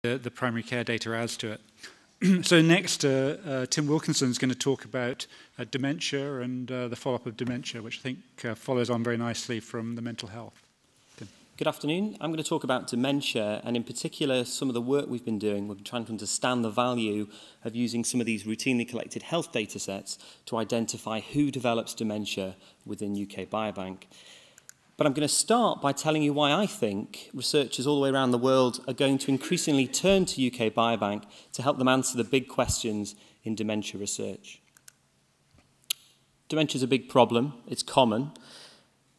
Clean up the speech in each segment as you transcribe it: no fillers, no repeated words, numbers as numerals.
the primary care data adds to it. So next, Tim Wilkinson is going to talk about dementia and the follow-up of dementia, which I think follows on very nicely from the mental health. Tim. Good afternoon. I'm going to talk about dementia, and in particular, some of the work we've been doing. We've been trying to understand the value of using some of these routinely collected health data sets to identify who develops dementia within UK Biobank. But I'm going to start by telling you why I think researchers all the way around the world are going to increasingly turn to UK Biobank to help them answer the big questions in dementia research. Dementia is a big problem. It's common.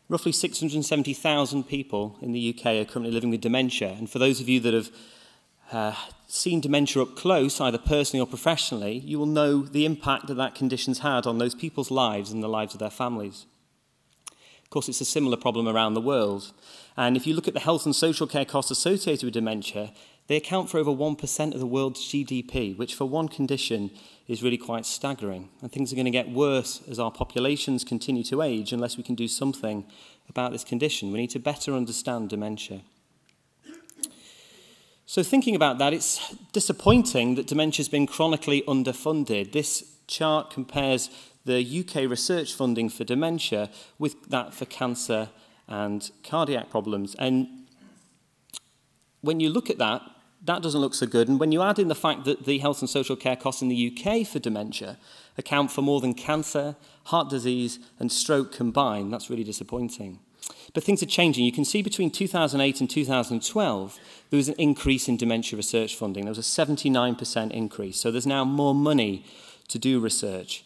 Roughly 670,000 people in the UK are currently living with dementia. And for those of you that have seen dementia up close, either personally or professionally, you will know the impact that that condition's had on those people's lives and the lives of their families. Of course, it's a similar problem around the world. And if you look at the health and social care costs associated with dementia, they account for over 1% of the world's GDP, which for one condition is really quite staggering. And things are going to get worse as our populations continue to age unless we can do something about this condition. We need to better understand dementia. So thinking about that, it's disappointing that dementia has been chronically underfunded. This chart compares the UK research funding for dementia with that for cancer and cardiac problems. And when you look at that, that doesn't look so good. And when you add in the fact that the health and social care costs in the UK for dementia account for more than cancer, heart disease, and stroke combined, that's really disappointing. But things are changing. You can see between 2008 and 2012, there was an increase in dementia research funding. There was a 79% increase. So there's now more money to do research.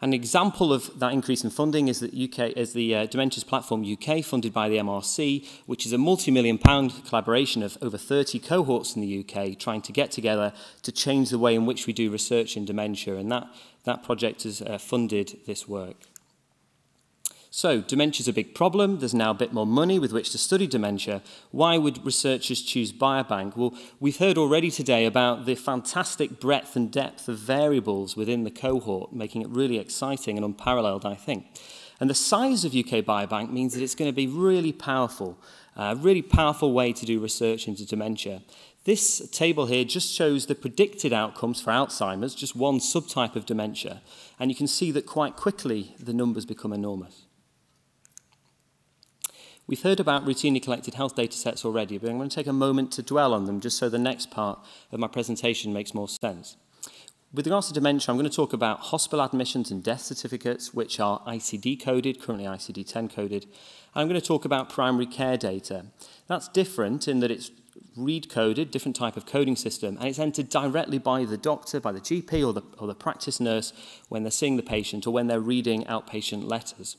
An example of that increase in funding is the Dementias Platform UK, funded by the MRC, which is a multi-million-pound collaboration of over 30 cohorts in the UK trying to get together to change the way in which we do research in dementia, and that project has funded this work. So, dementia is a big problem. There's now a bit more money with which to study dementia. Why would researchers choose Biobank? Well, we've heard already today about the fantastic breadth and depth of variables within the cohort, making it really exciting and unparalleled, I think. And the size of UK Biobank means that it's going to be really powerful, a really powerful way to do research into dementia. This table here just shows the predicted outcomes for Alzheimer's, just one subtype of dementia. And you can see that quite quickly the numbers become enormous. We've heard about routinely collected health data sets already, but I'm going to take a moment to dwell on them just so the next part of my presentation makes more sense. With regards to dementia, I'm going to talk about hospital admissions and death certificates, which are ICD coded, currently ICD-10 coded. And I'm going to talk about primary care data. That's different in that it's read coded, different type of coding system, and it's entered directly by the doctor, by the GP or the practice nurse when they're seeing the patient or when they're reading outpatient letters.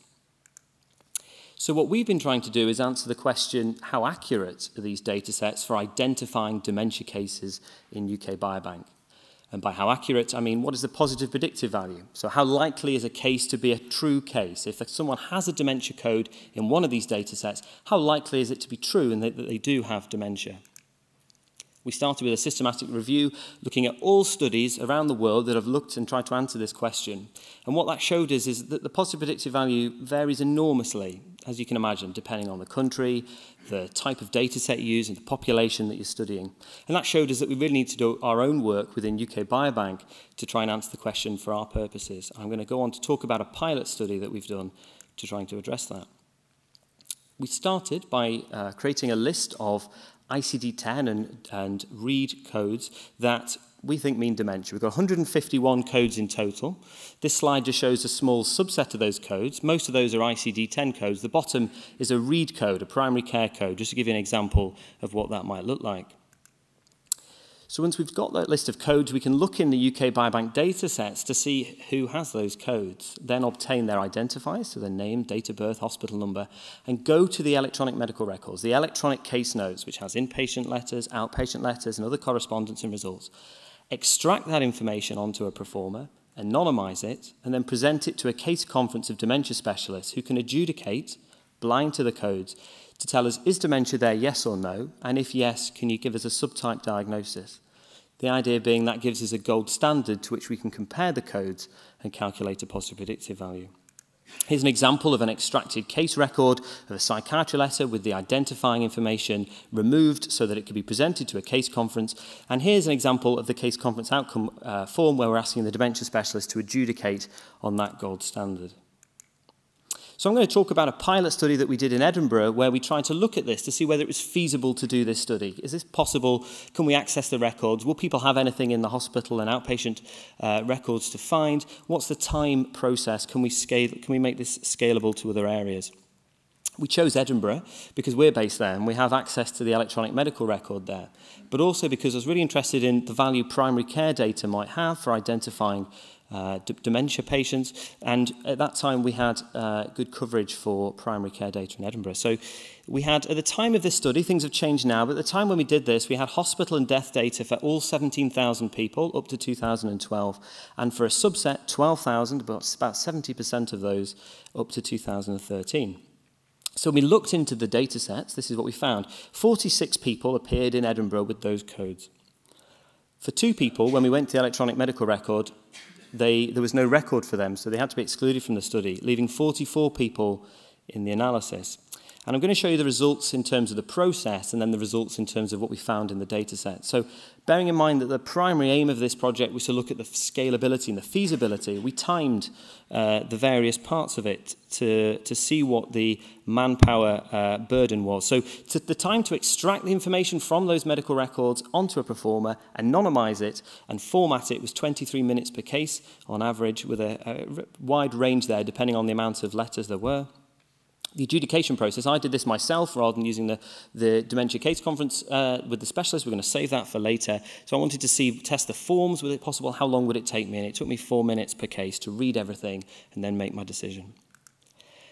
So what we've been trying to do is answer the question, how accurate are these data sets for identifying dementia cases in UK Biobank? And by how accurate, I mean, what is the positive predictive value? So how likely is a case to be a true case? If someone has a dementia code in one of these data sets, how likely is it to be true and that they do have dementia? We started with a systematic review looking at all studies around the world that have looked and tried to answer this question. And what that showed us is that the positive predictive value varies enormously, as you can imagine, depending on the country, the type of data set you use, and the population that you're studying. And that showed us that we really need to do our own work within UK Biobank to try and answer the question for our purposes. I'm going to go on to talk about a pilot study that we've done to trying to address that. We started by creating a list of ICD-10 and READ codes that we think mean dementia. We've got 151 codes in total. This slide just shows a small subset of those codes. Most of those are ICD-10 codes. The bottom is a READ code, a primary care code, just to give you an example of what that might look like. So once we've got that list of codes, we can look in the UK Biobank data sets to see who has those codes, then obtain their identifiers, so their name, date of birth, hospital number, and go to the electronic medical records, the electronic case notes, which has inpatient letters, outpatient letters, and other correspondence and results. Extract that information onto a proforma, anonymize it, and then present it to a case conference of dementia specialists who can adjudicate, blind to the codes, to tell us, is dementia there, yes or no? And if yes, can you give us a subtype diagnosis? The idea being that gives us a gold standard to which we can compare the codes and calculate a positive predictive value. Here's an example of an extracted case record of a psychiatry letter with the identifying information removed so that it could be presented to a case conference. And here's an example of the case conference outcome form where we're asking the dementia specialist to adjudicate on that gold standard. So I'm going to talk about a pilot study that we did in Edinburgh where we tried to look at this to see whether it was feasible to do this study. Is this possible? Can we access the records? Will people have anything in the hospital and outpatient records to find? What's the time process? Can we make this scalable to other areas? We chose Edinburgh because we're based there and we have access to the electronic medical record there, but also because I was really interested in the value primary care data might have for identifying dementia patients, and at that time we had good coverage for primary care data in Edinburgh. So we had, at the time of this study, things have changed now, but at the time when we did this, we had hospital and death data for all 17,000 people up to 2012, and for a subset, 12,000, about 70% of those up to 2013. So we looked into the data sets. This is what we found. 46 people appeared in Edinburgh with those codes. For 2 people, when we went to the electronic medical record, there was no record for them, so they had to be excluded from the study, leaving 44 people in the analysis. And I'm going to show you the results in terms of the process and then the results in terms of what we found in the data set. So bearing in mind that the primary aim of this project was to look at the scalability and the feasibility, we timed the various parts of it to see what the manpower burden was. So the time to extract the information from those medical records onto a Performer, anonymize it and format it was 23 minutes per case on average, with a wide range there depending on the amount of letters there were. The adjudication process, I did this myself rather than using the dementia case conference with the specialist. We're going to save that for later. So I wanted to test the forms. Was it possible? How long would it take me? And it took me 4 minutes per case to read everything and then make my decision.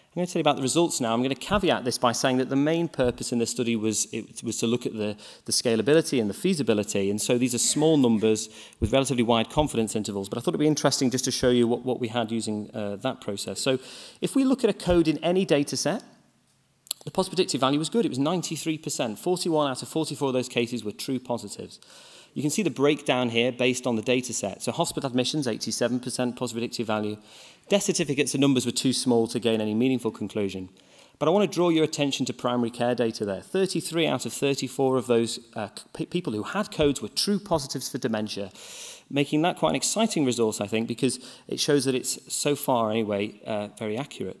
I'm going to tell you about the results now. I'm going to caveat this by saying that the main purpose in this study was to look at the scalability and the feasibility. And so these are small numbers with relatively wide confidence intervals. But I thought it would be interesting just to show you what we had using that process. So if we look at a code in any data set, the positive predictive value was good. It was 93%. 41 out of 44 of those cases were true positives. You can see the breakdown here based on the data set. So hospital admissions, 87% positive predictive value. Death certificates, the numbers were too small to gain any meaningful conclusion. But I want to draw your attention to primary care data there. 33 out of 34 of those people who had codes were true positives for dementia, making that quite an exciting resource, I think, because it shows that it's, so far anyway, very accurate.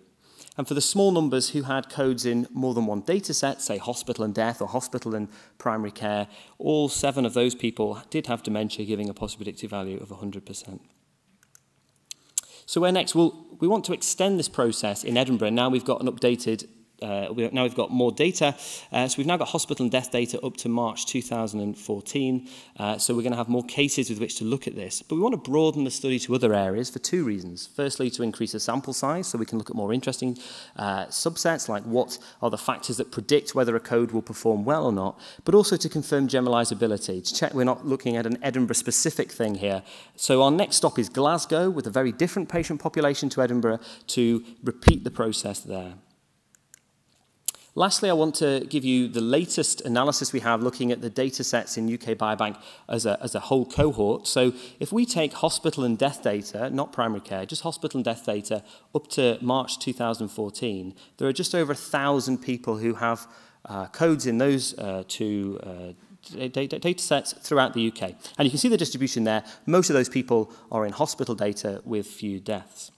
And for the small numbers who had codes in more than one data set, say hospital and death or hospital and primary care, all 7 of those people did have dementia, giving a positive predictive value of 100%. So where next? Well, we want to extend this process in Edinburgh. Now we've got an updated, now we've got more data. So we've now got hospital and death data up to March 2014. So we're going to have more cases with which to look at this. But we want to broaden the study to other areas for 2 reasons. Firstly, to increase the sample size so we can look at more interesting subsets, like what are the factors that predict whether a code will perform well or not, but also to confirm generalizability, to check we're not looking at an Edinburgh-specific thing here. So our next stop is Glasgow, with a very different patient population to Edinburgh, to repeat the process there. Lastly, I want to give you the latest analysis we have looking at the data sets in UK Biobank as a whole cohort. So if we take hospital and death data, not primary care, just hospital and death data up to March 2014, there are just over 1,000 people who have codes in those 2 data sets throughout the UK. And you can see the distribution there. Most of those people are in hospital data with few deaths.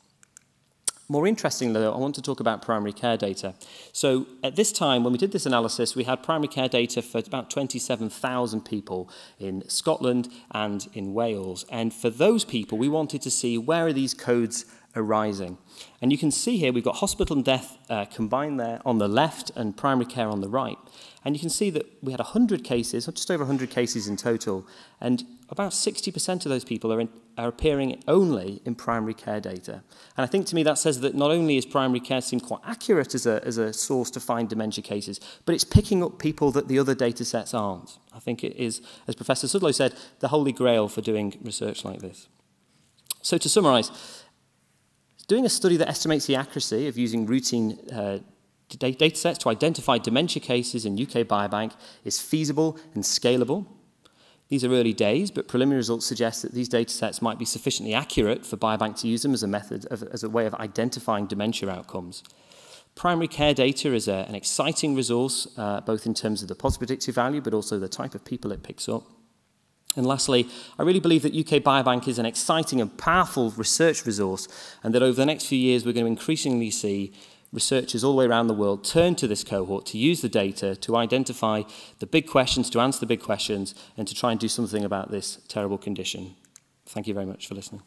More interestingly, though, I want to talk about primary care data. So at this time, when we did this analysis, we had primary care data for about 27,000 people in Scotland and in Wales. And for those people, we wanted to see where are these codes arising. And you can see here we've got hospital and death combined there on the left and primary care on the right. And you can see that we had 100 cases, or just over 100 cases in total, and about 60% of those people are appearing only in primary care data. And I think to me that says that not only is primary care seem quite accurate as a source to find dementia cases, but it's picking up people that the other data sets aren't. I think it is, as Professor Sudlow said, the holy grail for doing research like this. So to summarize, doing a study that estimates the accuracy of using routine data sets to identify dementia cases in UK Biobank is feasible and scalable. These are early days, but preliminary results suggest that these data sets might be sufficiently accurate for Biobank to use them as a method, as a way of identifying dementia outcomes. Primary care data is an exciting resource, both in terms of the positive predictive value, but also the type of people it picks up. And lastly, I really believe that UK Biobank is an exciting and powerful research resource, and that over the next few years we're going to increasingly see researchers all the way around the world turn to this cohort to use the data to identify the big questions, to answer the big questions, and to try and do something about this terrible condition. Thank you very much for listening.